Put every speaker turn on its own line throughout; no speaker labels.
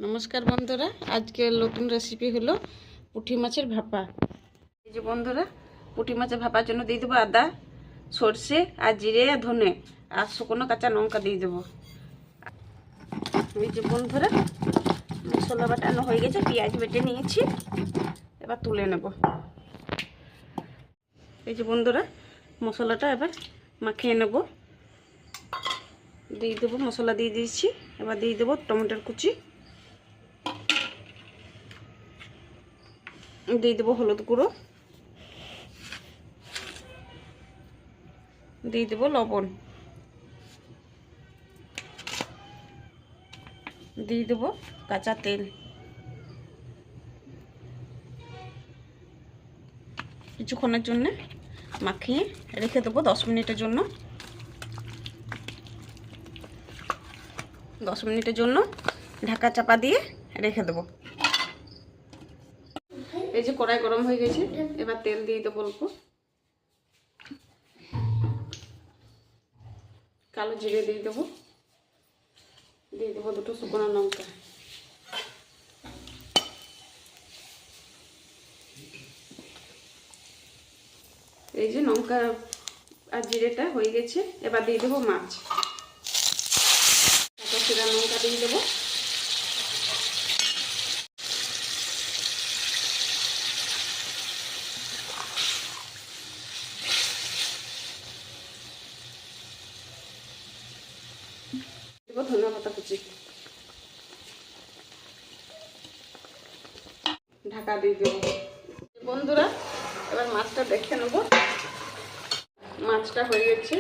নমস্কার বন্ধুরা, আজকের নতুন রেসিপি হলো পুঁটি মাছের ভাপা। এই যে বন্ধুরা, পুঁটি মাছের ভাপার জন্য দিয়ে দেবো আদা, সর্ষে আর জিরে আর ধনে আর শুকনো কাঁচা লঙ্কা দিয়ে দেবো। এই যে বন্ধুরা, মশলা বাটানো হয়ে গেছে, পেঁয়াজ বেটে নিয়েছি, এবার তুলে নেব। এই যে বন্ধুরা, মশলাটা এবার মাখিয়ে নেব। দিয়ে দেবো, মশলা দিয়ে দিয়েছি, এবার দিয়ে দেবো টমেটোর কুচি, দিয়ে দেবো হলুদ গুঁড়ো, দিয়ে দেবো লবণ, দিয়ে দেবো কাঁচা তেল। কিছুক্ষণের জন্য মাখিয়ে রেখে দেবো 10 মিনিটের জন্য। 10 মিনিটের জন্য ঢাকা চাপা দিয়ে রেখে দেবো। এই যে কড়াই গরম হয়ে গেছে, এবার তেল দিয়ে দেবো অল্প, কালো জিরে দিয়ে দেবো, দিয়ে দেবো দুটো শুকনো লঙ্কা, এই যে লঙ্কা আর জিরেটা হয়ে গেছে, এবার দিয়ে দেবো মাছ, সেটা লঙ্কা দিয়ে দেবো, দেবো ধনিয়া পাতা কুচি, ঢাকা দিয়ে দেবো। বন্ধুরা, এবার মাছটা দেখে নেব। মাছটা হয়ে গেছে,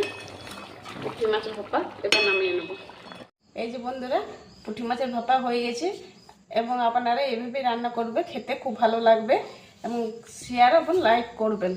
পুঁটি মাছের ভাপা, এবার নামিয়ে নেব। এই যে বন্ধুরা, পুঁটি মাছের ভাপা হয়ে গেছে এবং আপনারা এভাবে রান্না করবে, খেতে খুব ভালো লাগবে এবং শেয়ার এবং লাইক করবেন।